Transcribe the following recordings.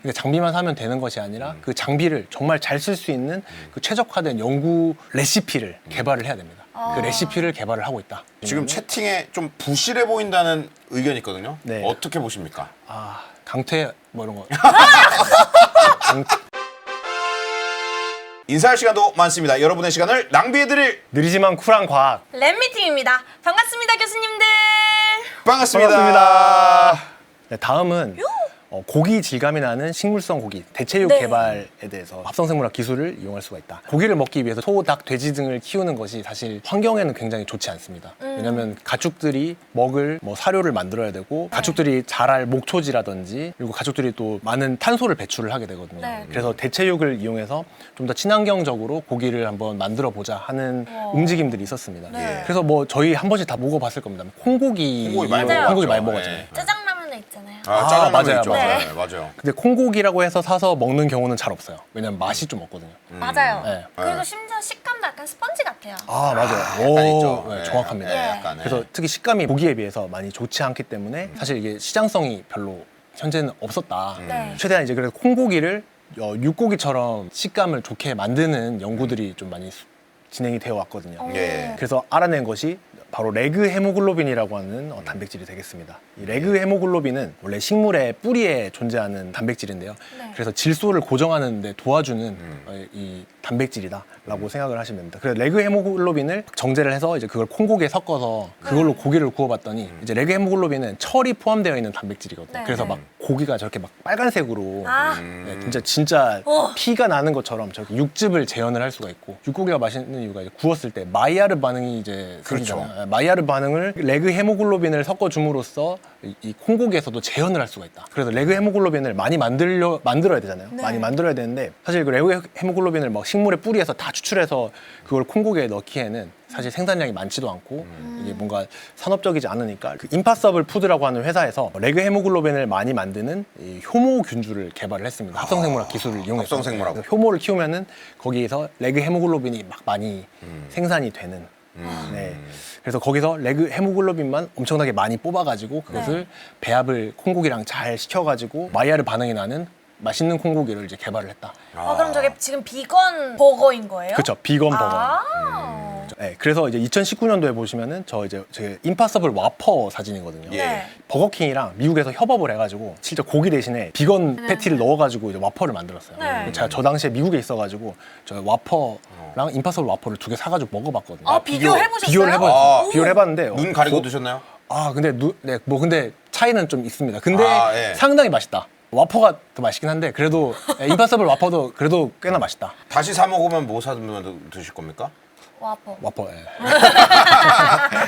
근데 장비만 사면 되는 것이 아니라 그 장비를 정말 잘 쓸 수 있는 그 최적화된 연구 레시피를 개발을 해야 됩니다. 그 레시피를 개발을 하고 있다. 지금 채팅에 좀 부실해 보인다는 의견이 있거든요. 네. 어떻게 보십니까? 아, 강퇴 뭐 이런 거. 인사할 시간도 많습니다. 여러분의 시간을 낭비해드릴 느리지만 쿨한 과학. 랩미팅입니다. 반갑습니다, 교수님들. 반갑습니다. 반갑습니다. 네, 다음은 고기 질감이 나는 식물성 고기, 대체육 네. 개발에 대해서 합성생물학 기술을 이용할 수가 있다. 고기를 먹기 위해서 소, 닭, 돼지 등을 키우는 것이 사실 환경에는 굉장히 좋지 않습니다. 왜냐하면 가축들이 먹을 사료를 만들어야 되고 가축들이 자랄 목초지라든지 그리고 가축들이 또 많은 탄소를 배출을 하게 되거든요. 네. 그래서 대체육을 이용해서 좀 더 친환경적으로 고기를 한번 만들어 보자 하는 움직임들이 있었습니다. 네. 그래서 저희 한 번씩 다 먹어봤을 겁니다. 콩고기 콩고기 많이 맞아요. 콩고기 많이 먹죠. 먹었잖아요. 네. 짜장라면에 있잖아요. 짜장라면 맞아요, 있죠. 맞아요. 네, 맞아요. 근데 콩고기라고 해서 사서 먹는 경우는 잘 없어요. 왜냐면 맛이 좀 없거든요. 맞아요. 네. 그리고 심지어 식감도 약간 스펀지 같아요. 아, 맞아요. 약간 있죠. 네, 네, 정확합니다. 네, 약간, 네. 그래서 특히 식감이 고기에 비해서 많이 좋지 않기 때문에 사실 이게 시장성이 별로 현재는 없었다. 네. 최대한 이제 그래서 콩고기를 육고기처럼 식감을 좋게 만드는 연구들이 좀 많이 진행이 되어 왔거든요. 예. 그래서 알아낸 것이 바로 레그 헤모글로빈이라고 하는 단백질이 되겠습니다. 이 레그 헤모글로빈은 원래 식물의 뿌리에 존재하는 단백질인데요. 네. 그래서 질소를 고정하는 데 도와주는 이 단백질이다라고 생각을 하시면 됩니다. 그래서 레그 헤모글로빈을 정제를 해서 이제 그걸 콩고기에 섞어서 그걸로 고기를 구워봤더니 이제 레그 헤모글로빈은 철이 포함되어 있는 단백질이거든요. 네. 그래서 막 고기가 저렇게 막 빨간색으로 아. 네, 진짜 어. 피가 나는 것처럼 저렇게 육즙을 재현을 할 수가 있고 육고기가 맛있는 이유가 이제 구웠을 때 마이야르 반응이 이제 생기잖아요. 마이야르 반응을 레그 헤모글로빈을 섞어줌으로써 이 콩고기에서도 재현을 할 수가 있다. 그래서 레그 헤모글로빈을 많이 만들어야 되잖아요. 네. 많이 만들어야 되는데 사실 그 레그 헤모글로빈을 막 식물의 뿌리에서 다 추출해서 그걸 콩고기에 넣기에는 사실 생산량이 많지도 않고 이게 뭔가 산업적이지 않으니까 그 임파서블 푸드라고 하는 회사에서 레그 헤모글로빈을 많이 만드는 이 효모 균주를 개발을 했습니다. 합성생물학 기술을 이용해서 합성생물학. 그래서 효모를 키우면은 거기에서 레그 헤모글로빈이 막 많이 생산이 되는. 네. 그래서 거기서 레그 헤모글로빈만 엄청나게 많이 뽑아가지고 그것을 배합을 콩고기랑 잘 시켜가지고 마이야르 반응이 나는 맛있는 콩고기를 이제 개발을 했다. 그럼 저게 지금 비건 버거인 거예요? 그렇죠. 비건 버거. 아. 네, 그래서 이제 2019년도에 보시면은 제 임파서블 와퍼 사진이거든요. 예. 버거킹이랑 미국에서 협업을 해가지고 실제 고기 대신에 비건 패티를 넣어가지고 이제 와퍼를 만들었어요. 네. 제가 저 당시에 미국에 있어가지고 저 와퍼랑 임파서블 와퍼를 2개 사가지고 먹어봤거든요. 아, 비교해보셨어요? 비교를 해봤어요. 아, 비교를 해봤는데 눈 가리고 드셨나요? 근데 근데 차이는 좀 있습니다. 근데 예. 상당히 맛있다. 와퍼가 더 맛있긴 한데 그래도 임파서블 와퍼도 그래도 꽤나 맛있다. 다시 사 먹으면 뭐 사면 드실 겁니까? 와퍼. 와퍼. 예.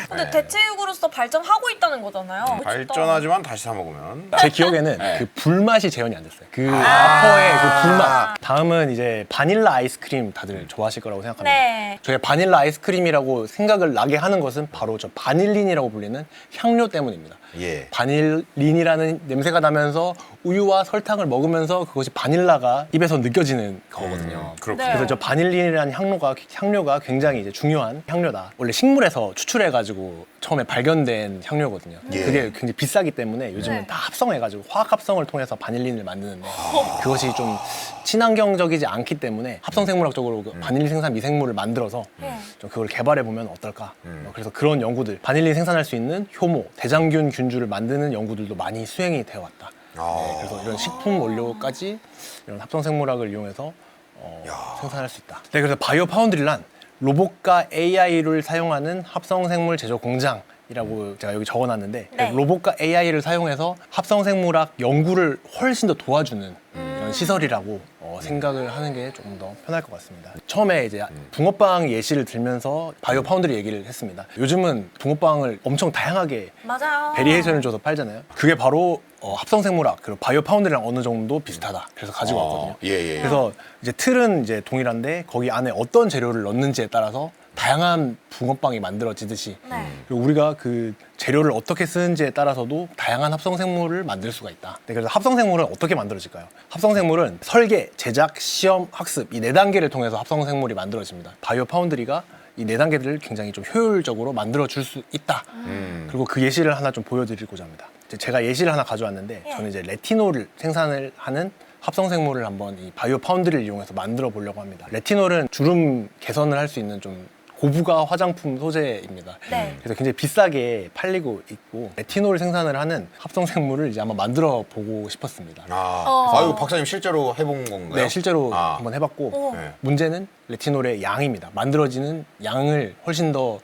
근데 대체육으로서 발전하고 있다는 거잖아요. 발전하지만 다시 사 먹으면 제 기억에는 네. 그 불맛이 재현이 안 됐어요. 그 와퍼의 그 불맛. 다음은 이제 바닐라 아이스크림 다들 좋아하실 거라고 생각합니다. 네. 저희가 바닐라 아이스크림이라고 생각을 나게 하는 것은 바로 저 바닐린이라고 불리는 향료 때문입니다. 예. 바닐린이라는 냄새가 나면서 우유와 설탕을 먹으면서 그것이 바닐라가 입에서 느껴지는 거거든요. 그렇군요. 네. 그래서 저 바닐린이라는 향료가 굉장히 이제 중요한 향료다. 원래 식물에서 추출해가지고 처음에 발견된 향료거든요. 예. 그게 굉장히 비싸기 때문에 요즘은 네. 다 합성해가지고 화학 합성을 통해서 바닐린을 만드는데 그것이 좀 친환경적이지 않기 때문에 합성생물학적으로 그 바닐린 생산 미생물을 만들어서 좀 그걸 개발해 보면 어떨까. 그래서 그런 연구들, 바닐린 생산할 수 있는 효모, 대장균 균주를 만드는 연구들도 많이 수행이 되어 왔다. 네, 그래서 이런 식품 원료까지 이런 합성생물학을 이용해서 생산할 수 있다. 네, 그래서 바이오 파운드리란 로봇과 AI를 사용하는 합성생물 제조 공장이라고 제가 여기 적어놨는데 네. 로봇과 AI를 사용해서 합성생물학 연구를 훨씬 더 도와주는 이런 시설이라고 생각을 하는 게 조금 더 편할 것 같습니다. 처음에 이제 붕어빵 예시를 들면서 바이오 파운드리 얘기를 했습니다. 요즘은 붕어빵을 엄청 다양하게 맞아요. 베리에이션을 줘서 팔잖아요. 그게 바로 합성생물학 그리고 바이오 파운드리랑 어느 정도 비슷하다. 그래서 가지고 왔거든요. 예. 그래서 이제 틀은 이제 동일한데 거기 안에 어떤 재료를 넣는지에 따라서 다양한 붕어빵이 만들어지듯이 네. 그리고 우리가 그 재료를 어떻게 쓰는지에 따라서도 다양한 합성생물을 만들 수가 있다. 네, 그래서 합성생물은 어떻게 만들어질까요? 합성생물은 설계, 제작, 시험, 학습 이 4단계를 통해서 합성생물이 만들어집니다. 바이오 파운드리가 이 4단계들을 굉장히 좀 효율적으로 만들어줄 수 있다. 그리고 그 예시를 하나 좀 보여드리고자 합니다. 제가 예시를 하나 가져왔는데 저는 이제 레티놀을 생산을 하는 합성생물을 한번 이 바이오 파운드리를 이용해서 만들어 보려고 합니다. 레티놀은 주름 개선을 할 수 있는 좀 고부가 화장품 소재입니다. 네. 그래서 굉장히 비싸게 팔리고 있고 레티놀 생산을 하는 합성생물을 이제 한번 만들어 보고 싶었습니다. 이거 박사님 실제로 해본 건가요? 네, 실제로 아. 한번 해봤고 오. 네. 문제는 레티놀의 양입니다. 만들어지는 양을 훨씬 더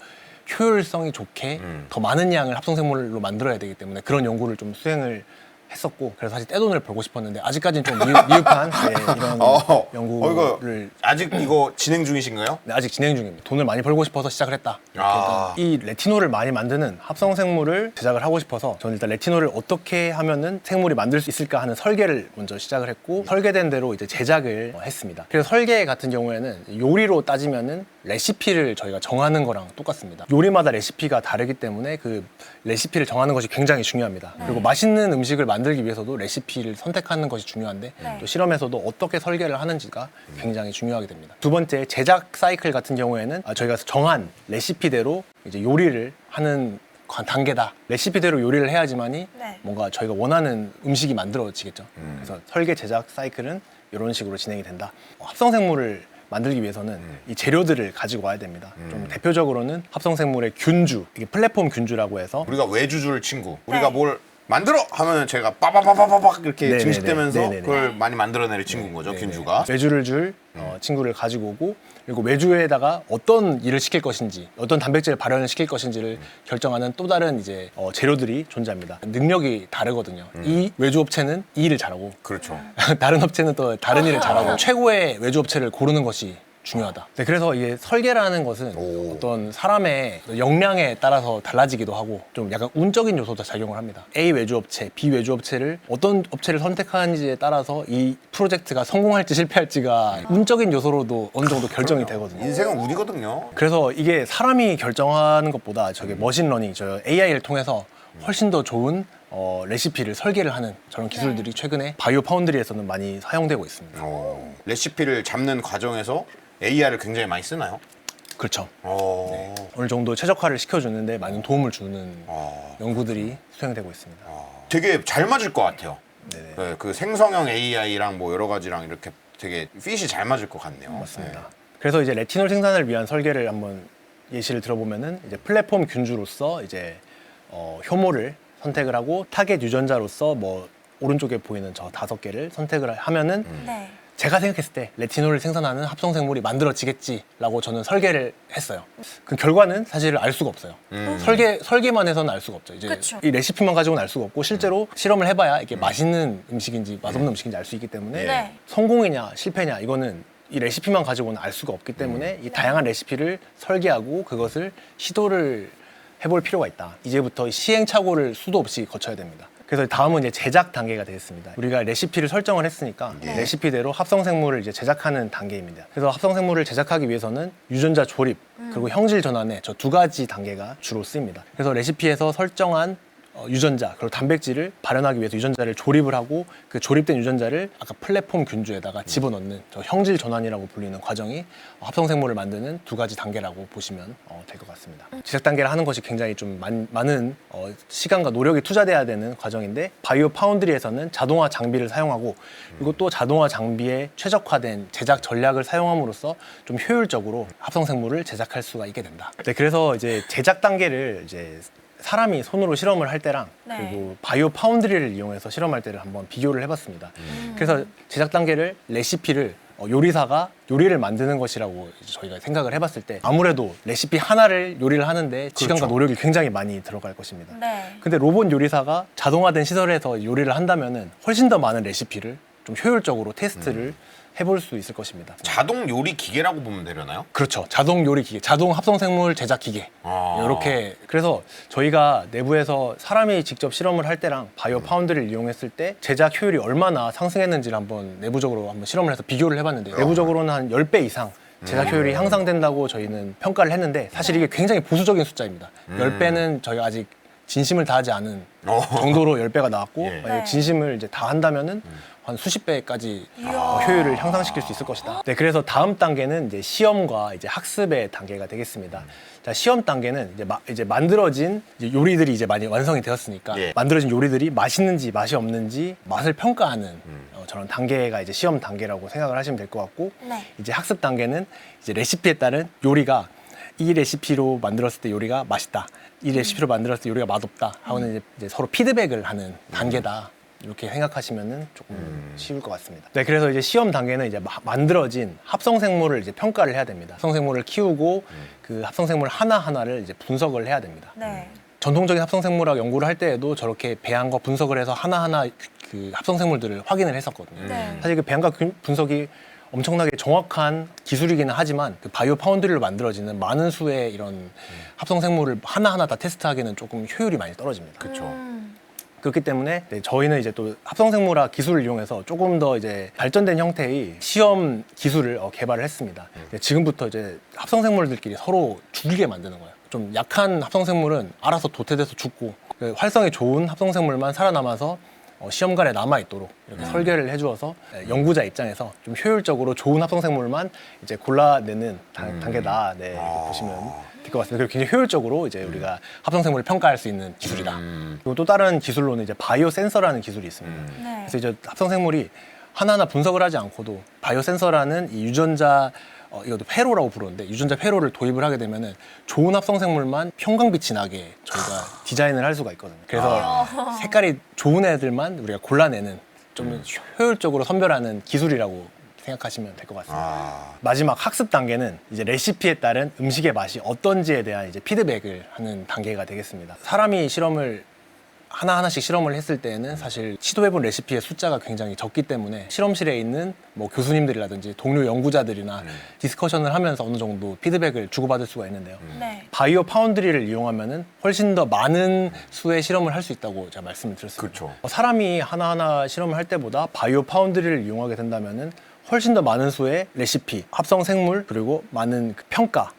효율성이 좋게 더 많은 양을 합성생물로 만들어야 되기 때문에 그런 연구를 좀 수행을 했었고 그래서 사실 떼돈을 벌고 싶었는데 아직까지는 좀 미흡한 네, 이런 이거 연구를 아직 이거 진행 중이신가요? 네, 아직 진행 중입니다. 돈을 많이 벌고 싶어서 시작을 했다. 아. 이 레티놀을 많이 만드는 합성생물을 제작을 하고 싶어서 저는 일단 레티놀을 어떻게 하면은 생물이 만들 수 있을까 하는 설계를 먼저 시작을 했고 설계된 대로 이제 제작을 했습니다. 그래서 설계 같은 경우에는 요리로 따지면은 레시피를 저희가 정하는 거랑 똑같습니다. 요리마다 레시피가 다르기 때문에 그 레시피를 정하는 것이 굉장히 중요합니다. 그리고 맛있는 음식을 만들기 위해서도 레시피를 선택하는 것이 중요한데 네. 또 실험에서도 어떻게 설계를 하는지가 굉장히 중요하게 됩니다. 두 번째 제작 사이클 같은 경우에는 저희가 정한 레시피대로 이제 요리를 하는 단계다. 레시피대로 요리를 해야지만이 네. 뭔가 저희가 원하는 음식이 만들어지겠죠. 그래서 설계 제작 사이클은 이런 식으로 진행이 된다. 합성생물을 만들기 위해서는 이 재료들을 가지고 와야 됩니다. 좀 대표적으로는 합성생물의 균주, 이게 플랫폼 균주라고 해서 우리가 외주줄 친구. 네. 우리가 뭘 만들어 하면은 제가 빠바바바바박 이렇게 네네네. 증식되면서 네네네. 그걸 많이 만들어낼 친구인 거죠, 네네. 균주가. 외주를 줄 친구를 가지고 오고 그리고 외주에다가 어떤 일을 시킬 것인지 어떤 단백질을 발현을 시킬 것인지를 결정하는 또 다른 이제 재료들이 존재합니다. 능력이 다르거든요. 이 외주 업체는 이 일을 잘하고 그렇죠. 다른 업체는 또 다른 일을 잘하고 최고의 외주 업체를 고르는 것이 중요하다. 네, 그래서 이게 설계라는 것은 오. 어떤 사람의 역량에 따라서 달라지기도 하고 좀 약간 운적인 요소도 작용을 합니다. A 외주 업체, B 외주 업체를 어떤 업체를 선택하는지에 따라서 이 프로젝트가 성공할지 실패할지가 운적인 요소로도 어느 정도 결정이 되거든요. 인생은 운이거든요. 그래서 이게 사람이 결정하는 것보다 저게 머신러닝, 저 AI를 통해서 훨씬 더 좋은 레시피를 설계를 하는 저런 기술들이 최근에 바이오 파운드리에서는 많이 사용되고 있습니다. 레시피를 잡는 과정에서 AI를 굉장히 많이 쓰나요? 그렇죠. 네. 어느 정도 최적화를 시켜주는데 많은 도움을 주는 연구들이 수행되고 있습니다. 되게 잘 맞을 것 같아요. 네네. 네, 그 생성형 AI랑 뭐 여러 가지랑 이렇게 되게 핏이 잘 맞을 것 같네요. 맞습니다. 그래서 이제 레티놀 생산을 위한 설계를 한번 예시를 들어보면은 이제 플랫폼 균주로서 이제 효모를 선택을 하고 타겟 유전자로서 뭐 오른쪽에 보이는 저 5개를 선택을 하면은 네. 제가 생각했을 때 레티놀을 생산하는 합성생물이 만들어지겠지라고 저는 설계를 했어요. 그 결과는 사실 알 수가 없어요. 설계만 해서는 알 수가 없죠. 이제 그쵸. 이 레시피만 가지고는 알 수가 없고 실제로 실험을 해봐야 이게 맛있는 음식인지 맛없는 음식인지 알 수 있기 때문에 네. 성공이냐 실패냐 이거는 이 레시피만 가지고는 알 수가 없기 때문에 이 다양한 레시피를 설계하고 그것을 시도를 해볼 필요가 있다. 이제부터 시행착오를 수도 없이 거쳐야 됩니다. 그래서 다음은 이제 제작 단계가 되겠습니다. 우리가 레시피를 설정을 했으니까 레시피대로 합성생물을 이제 제작하는 단계입니다. 그래서 합성생물을 제작하기 위해서는 유전자 조립 그리고 형질 전환에 저 2가지 단계가 주로 쓰입니다. 그래서 레시피에서 설정한 유전자 그리고 단백질을 발현하기 위해서 유전자를 조립을 하고 그 조립된 유전자를 아까 플랫폼 균주에다가 집어넣는 저 형질 전환이라고 불리는 과정이 합성생물을 만드는 2가지 단계라고 보시면 될 것 같습니다. 제작 단계를 하는 것이 굉장히 좀 많은 시간과 노력이 투자돼야 되는 과정인데 바이오 파운드리에서는 자동화 장비를 사용하고 그리고 또 자동화 장비에 최적화된 제작 전략을 사용함으로써 좀 효율적으로 합성생물을 제작할 수가 있게 된다. 네, 그래서 이제 제작 단계를 이제 사람이 손으로 실험을 할 때랑 네. 그리고 바이오 파운드리를 이용해서 실험할 때를 한번 비교를 해봤습니다. 그래서 제작 단계를 레시피를 요리사가 요리를 만드는 것이라고 이제 저희가 생각을 해봤을 때 아무래도 레시피 하나를 요리를 하는데 시간과 노력이 굉장히 많이 들어갈 것입니다. 네. 근데 로봇 요리사가 자동화된 시설에서 요리를 한다면은 훨씬 더 많은 레시피를 좀 효율적으로 테스트를 해볼 수 있을 것입니다. 자동 요리 기계라고 보면 되려나요? 그렇죠. 자동 요리 기계, 자동 합성생물 제작 기계. 이렇게 그래서 저희가 내부에서 사람이 직접 실험을 할 때랑 바이오 파운드를 이용했을 때 제작 효율이 얼마나 상승했는지를 한번 내부적으로 한번 실험을 해서 비교를 해봤는데 내부적으로는 한 10배 이상 제작 효율이 향상된다고 저희는 평가를 했는데 사실 이게 굉장히 보수적인 숫자입니다. 10배는 저희가 아직 진심을 다하지 않은 정도로 10배가 나왔고 예. 만약에 네. 진심을 이제 다 한다면은 한 수십 배까지 효율을 향상시킬 수 있을 것이다. 네, 그래서 다음 단계는 이제 시험과 이제 학습의 단계가 되겠습니다. 자, 시험 단계는 이제 만들어진 이제 요리들이 이제 많이 완성이 되었으니까 예. 만들어진 요리들이 맛있는지 맛이 없는지 맛을 평가하는 저런 단계가 이제 시험 단계라고 생각을 하시면 될 것 같고 네. 이제 학습 단계는 이제 레시피에 따른 요리가 이 레시피로 만들었을 때 요리가 맛있다. 이 레시피로 만들었을 때 요리가 맛없다. 하고는 이제 서로 피드백을 하는 단계다. 이렇게 생각하시면은 조금 쉬울 것 같습니다. 네, 그래서 이제 시험 단계는 이제 만들어진 합성 생물을 이제 평가를 해야 됩니다. 합성 생물을 키우고 그 합성 생물 하나 하나를 이제 분석을 해야 됩니다. 네. 전통적인 합성 생물학 연구를 할 때에도 저렇게 배양과 분석을 해서 하나하나 그 합성 생물들을 확인을 했었거든요. 네. 사실 그 배양과 분석이 엄청나게 정확한 기술이기는 하지만 그 바이오 파운드리로 만들어지는 많은 수의 이런 합성 생물을 하나하나 다 테스트하기는 조금 효율이 많이 떨어집니다. 그렇죠. 그렇기 때문에 네, 저희는 이제 또 합성생물학 기술을 이용해서 조금 더 이제 발전된 형태의 시험 기술을 개발을 했습니다. 지금부터 이제 합성생물들끼리 서로 죽이게 만드는 거예요. 좀 약한 합성생물은 알아서 도태돼서 죽고 그 활성이 좋은 합성생물만 살아남아서 시험관에 남아있도록 이렇게 설계를 해주어서 연구자 입장에서 좀 효율적으로 좋은 합성생물만 이제 골라내는 단계다. 네, 이렇게 보시면 될 것 같습니다. 그리고 굉장히 효율적으로 이제 우리가 합성생물을 평가할 수 있는 기술이다. 그리고 또 다른 기술로는 이제 바이오 센서라는 기술이 있습니다. 네. 그래서 이제 합성생물이 하나하나 분석을 하지 않고도 바이오 센서라는 이 유전자 이것도 회로라고 부르는데 유전자 회로를 도입을 하게 되면은 좋은 합성 생물만 평광빛이 나게 저희가 디자인을 할 수가 있거든요. 그래서 색깔이 좋은 애들만 우리가 골라내는 좀 효율적으로 선별하는 기술이라고 생각하시면 될 것 같습니다. 마지막 학습 단계는 이제 레시피에 따른 음식의 맛이 어떤지에 대한 이제 피드백을 하는 단계가 되겠습니다. 사람이 실험을 하나하나씩 실험을 했을 때에는 사실 시도해본 레시피의 숫자가 굉장히 적기 때문에 실험실에 있는 뭐 교수님들이라든지 동료 연구자들이나 디스커션을 하면서 어느 정도 피드백을 주고받을 수가 있는데요. 네. 바이오 파운드리를 이용하면은 훨씬 더 많은 수의 실험을 할 수 있다고 제가 말씀을 드렸습니다. 그렇죠. 사람이 하나하나 실험을 할 때보다 바이오 파운드리를 이용하게 된다면은 훨씬 더 많은 수의 레시피, 합성 생물 그리고 많은 그 평가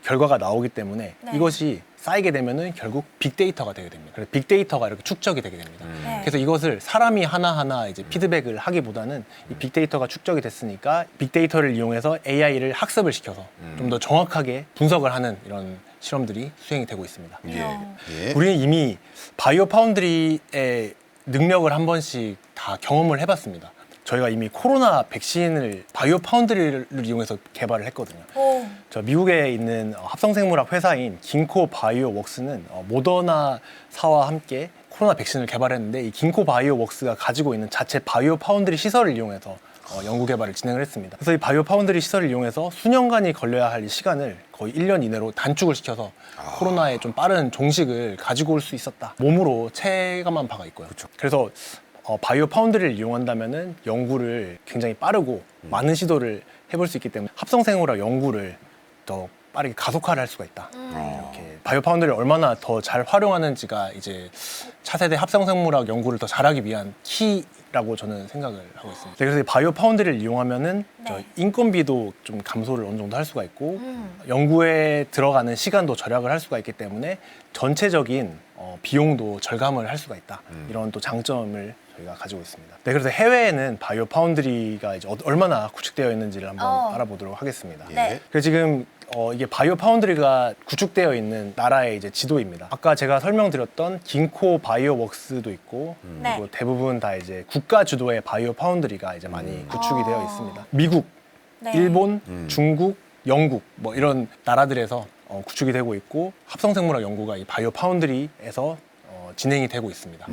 결과가 나오기 때문에 네. 이것이 쌓이게 되면은 결국 빅데이터가 되게 됩니다. 그래서 빅데이터가 이렇게 축적이 되게 됩니다. 네. 그래서 이것을 사람이 하나하나 이제 피드백을 하기보다는 이 빅데이터가 축적이 됐으니까 빅데이터를 이용해서 AI를 학습을 시켜서 좀 더 정확하게 분석을 하는 이런 실험들이 수행이 되고 있습니다. 예. 예. 우리는 이미 바이오 파운드리의 능력을 한 번씩 다 경험을 해봤습니다. 저희가 이미 코로나 백신을 바이오 파운드리를 이용해서 개발을 했거든요. 오. 저 미국에 있는 합성생물학 회사인 긴코 바이오 웍스는 모더나사와 함께 코로나 백신을 개발했는데 이 긴코 바이오 웍스가 가지고 있는 자체 바이오 파운드리 시설을 이용해서 연구 개발을 진행을 했습니다. 그래서 이 바이오 파운드리 시설을 이용해서 수년간이 걸려야 할 이 시간을 거의 1년 이내로 단축을 시켜서 코로나의 좀 빠른 종식을 가지고 올 수 있었다. 몸으로 체감한 바가 있고요. 그래서 바이오 파운드리를 이용한다면은 연구를 굉장히 빠르고 많은 시도를 해볼 수 있기 때문에 합성생물학 연구를 더 빠르게 가속화를 할 수가 있다. 이렇게 바이오 파운드리를 얼마나 더 잘 활용하는지가 이제 차세대 합성생물학 연구를 더 잘하기 위한 키라고 저는 생각을 하고 있습니다. 그래서 이 바이오 파운드리를 이용하면은 저 네. 인건비도 좀 감소를 어느 정도 할 수가 있고 연구에 들어가는 시간도 절약을 할 수가 있기 때문에 전체적인 비용도 절감을 할 수가 있다. 이런 또 장점을 저희가 가지고 있습니다. 네, 그래서 해외에는 바이오 파운드리가 이제 얼마나 구축되어 있는지를 한번 알아보도록 하겠습니다. 네. 그래서 지금 이게 바이오 파운드리가 구축되어 있는 나라의 이제 지도입니다. 아까 제가 설명드렸던 긴코 바이오 웍스도 있고 네. 그리고 대부분 다 이제 국가 주도의 바이오 파운드리가 이제 많이 구축이 되어 있습니다. 미국, 네. 일본, 중국, 영국 뭐 이런 나라들에서 구축이 되고 있고 합성생물학 연구가 이 바이오 파운드리에서 진행이 되고 있습니다.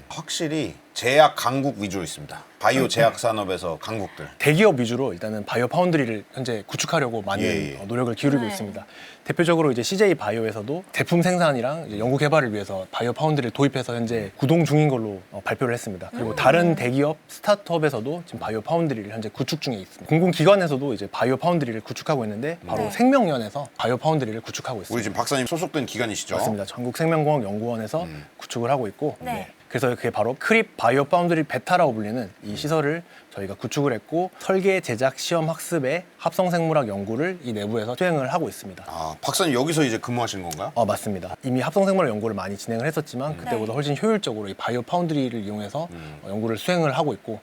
확실히 제약 강국 위주로 있습니다. 바이오 제약 산업에서 강국들. 대기업 위주로 일단은 바이오 파운드리를 현재 구축하려고 많은 예. 노력을 기울이고 네. 있습니다. 대표적으로 이제 CJ 바이오에서도 제품 생산이랑 이제 연구 개발을 위해서 바이오 파운드리를 도입해서 현재 구동 중인 걸로 발표를 했습니다. 그리고 다른 대기업 스타트업에서도 지금 바이오 파운드리를 현재 구축 중에 있습니다. 공공기관에서도 이제 바이오 파운드리를 구축하고 있는데 바로 네. 생명연에서 바이오 파운드리를 구축하고 있습니다. 우리 지금 박사님 소속된 기관이시죠? 맞습니다. 전국생명공학연구원에서 구축을 하고 있고 네. 그래서 그게 바로 크립 바이오 파운드리 베타라고 불리는 이 시설을 저희가 구축을 했고 설계, 제작, 시험, 학습의 합성생물학 연구를 이 내부에서 수행을 하고 있습니다. 아, 박사님 여기서 이제 근무하시는 건가요? 맞습니다. 이미 합성생물학 연구를 많이 진행을 했었지만 그때보다 훨씬 효율적으로 이 바이오 파운드리를 이용해서 연구를 수행을 하고 있고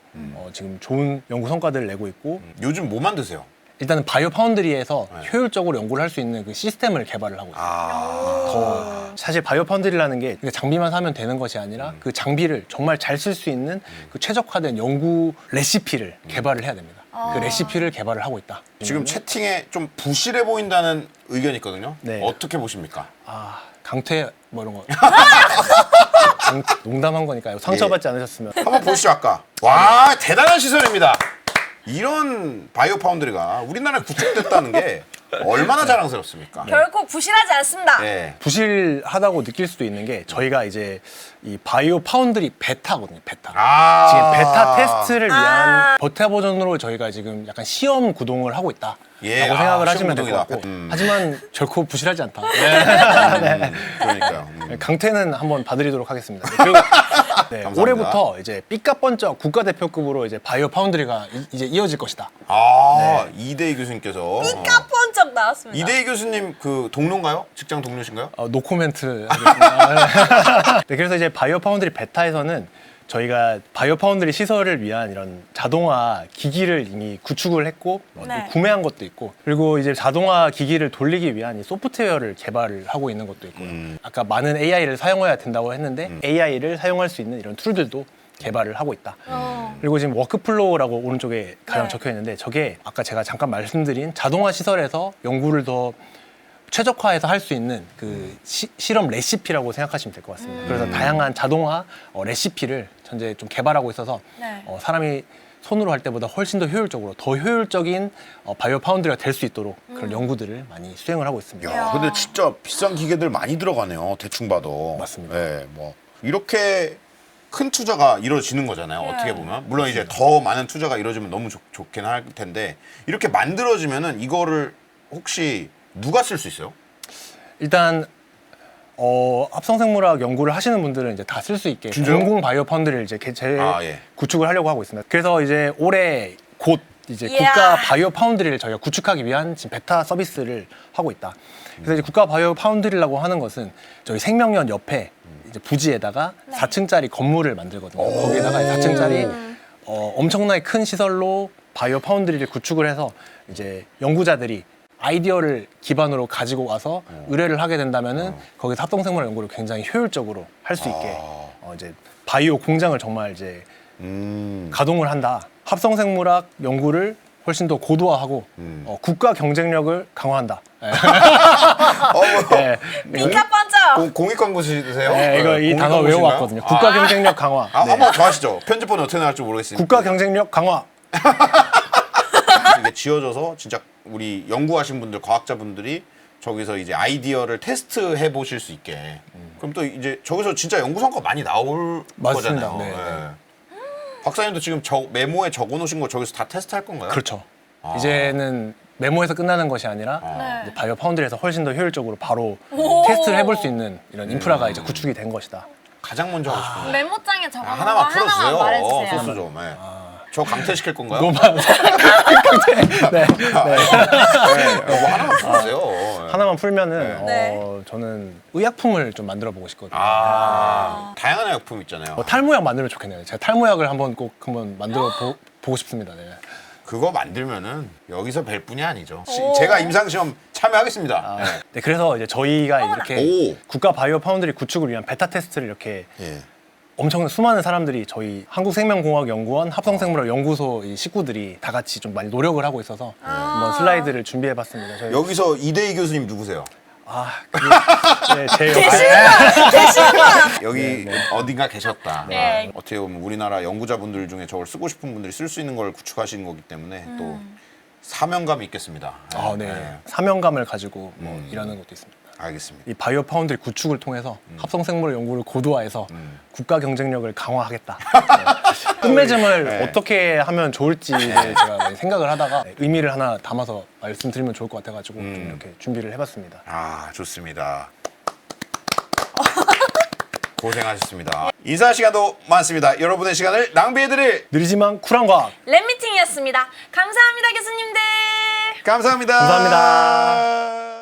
지금 좋은 연구 성과들을 내고 있고 요즘 뭐 만드세요? 일단은 바이오 파운드리에서 효율적으로 연구를 할 수 있는 그 시스템을 개발을 하고 있어요. 더 사실 바이오 파운드리라는 게 그냥 장비만 사면 되는 것이 아니라 그 장비를 정말 잘 쓸 수 있는 그 최적화된 연구 레시피를 개발을 해야 됩니다. 그 레시피를 개발을 하고 있다. 지금 채팅에 좀 부실해 보인다는 의견이 있거든요. 네. 어떻게 보십니까? 강퇴 뭐 이런 거 농담한 거니까요. 상처받지 않으셨으면. 한번 보시죠 아까. 와 대단한 시설입니다. 이런 바이오 파운드리가 우리나라에 구축됐다는 게 얼마나 자랑스럽습니까? 결코 부실하지 않습니다. 네. 부실하다고 느낄 수도 있는 게 저희가 이제 이 바이오 파운드리 베타거든요. 베타. 아. 지금 베타 테스트를 위한 베타 버전으로 저희가 지금 약간 시험 구동을 하고 있다. 예, 라고 생각을 시험 하시면 될 것 구동이다. 같고 하지만 결코 부실하지 않다. 그러니까요. 강퇴는 한번 봐드리도록 하겠습니다. 그리고 네, 감사합니다. 올해부터 이제 삐까뻔쩍 국가대표급으로 이제 바이오 파운드리가 이제 이어질 것이다. 아 이대희 교수님께서 삐까뻔쩍 나왔습니다. 이대희 교수님 그 동료인가요? 직장 동료신가요? 노코멘트 하겠습니다. 네, 그래서 이제 바이오 파운드리 베타에서는 저희가 바이오 파운드리 시설을 위한 이런 자동화 기기를 이미 구축을 했고 네. 구매한 것도 있고 그리고 이제 자동화 기기를 돌리기 위한 이 소프트웨어를 개발을 하고 있는 것도 있고요. 아까 많은 AI를 사용해야 된다고 했는데 AI를 사용할 수 있는 이런 툴들도 개발을 하고 있다. 그리고 지금 워크플로우라고 오른쪽에 가령 네. 적혀 있는데 저게 아까 제가 잠깐 말씀드린 자동화 시설에서 연구를 더 최적화해서 할 수 있는 그 실험 레시피라고 생각하시면 될 것 같습니다. 그래서 다양한 자동화 레시피를 현재 좀 개발하고 있어서 네. 사람이 손으로 할 때보다 훨씬 더 효율적으로 더 효율적인 바이오 파운드리가 될 수 있도록 그런 연구들을 많이 수행을 하고 있습니다. 야, 근데 진짜 비싼 기계들 많이 들어가네요. 대충 봐도. 맞습니다. 네, 뭐 이렇게 큰 투자가 이루어지는 거잖아요. 어떻게 보면 물론 이제 더 많은 투자가 이루어지면 너무 좋긴 할 텐데 이렇게 만들어지면은 이거를 혹시 누가 쓸 수 있어요? 일단 합성생물학 연구를 하시는 분들은 이제 다 쓸 수 있게 진짜요? 공공 바이오 파운드리를 이제 예. 구축을 하려고 하고 있습니다. 그래서 이제 올해 곧 이제 이야. 국가 바이오 파운드리를 저희가 구축하기 위한 지금 베타 서비스를 하고 있다. 그래서 이제 국가 바이오 파운드리라고 하는 것은 저희 생명연 옆에 이제 부지에다가 4층짜리 건물을 만들거든요. 거기에다가 4층짜리 엄청나게 큰 시설로 바이오 파운드리를 구축을 해서 이제 연구자들이 아이디어를 기반으로 가지고 와서 의뢰를 하게 된다면은 거기서 합성생물학 연구를 굉장히 효율적으로 할 수 있게 이제 바이오 공장을 정말 이제 가동을 한다. 합성생물학 연구를 훨씬 더 고도화하고 국가 경쟁력을 강화한다. 네. 삐까뻔쩍. 공익 광고시세요? 네, 이거 이 단어 외워왔거든요. 국가 경쟁력 강화. 네. 한번 더 하시죠. 편집본은 어떻게 나갈지 모르겠으니까. 국가 경쟁력 강화. 이게 지어져서 진짜 우리 연구하신 분들, 과학자분들이 저기서 이제 아이디어를 테스트해 보실 수 있게. 그럼 또 이제 저기서 진짜 연구 성과 많이 나올 맞습니다. 거잖아요. 네, 네. 박사님도 지금 메모에 적어 놓으신 거 저기서 다 테스트할 건가요? 그렇죠. 이제는 메모에서 끝나는 것이 아니라 네. 이제 바이오 파운드리에서 훨씬 더 효율적으로 바로 테스트를 해볼 수 있는 이런 인프라가 이제 구축이 된 것이다. 가장 먼저 하고 싶은 거. 메모장에 적어놓은 거 하나만 풀어주세요. 말해주세요. 소스 좀. 네. 저 강퇴시킬 건가요? 너무 네. 뭐 하나만 풀어주세요. 네. 하나만 풀면은 네. 저는 의약품을 좀 만들어 보고 싶거든요. 다양한 약품 있잖아요. 탈모약 만들면 좋겠네요. 제가 탈모약을 꼭 한번 만들어 보고 싶습니다. 네. 그거 만들면은 여기서 뵐 뿐이 아니죠. 제가 임상시험 참여하겠습니다. 네. 네, 그래서 이제 저희가 이렇게 오. 국가 바이오 파운드리 구축을 위한 베타 테스트를 이렇게 예. 엄청 수많은 사람들이 저희 한국생명공학연구원 합성생물학 연구소 이 식구들이 다 같이 좀 많이 노력을 하고 있어서 한번 슬라이드를 준비해봤습니다. 저희 여기서 이대희 교수님 누구세요? 네, 제 옆에 여기 어딘가 계셨다. 네. 어떻게 보면 우리나라 연구자분들 중에 저걸 쓰고 싶은 분들이 쓸 수 있는 걸 구축하시는 거기 때문에 또 사명감이 있겠습니다. 네. 사명감을 가지고 일하는 것도 있습니다. 알겠습니다. 이 바이오 파운드리 구축을 통해서 합성생물 연구를 고도화해서 국가 경쟁력을 강화하겠다. 네. 끝맺음을 어떻게 하면 좋을지 제가 많이 생각을 하다가 의미를 하나 담아서 말씀드리면 좋을 것 같아가지고 좀 이렇게 준비를 해봤습니다. 좋습니다. 고생하셨습니다. 인사 시간도 많습니다. 여러분의 시간을 낭비해드릴 느리지만 쿨한 과학. 랩미팅이었습니다. 감사합니다, 교수님들. 감사합니다. 감사합니다.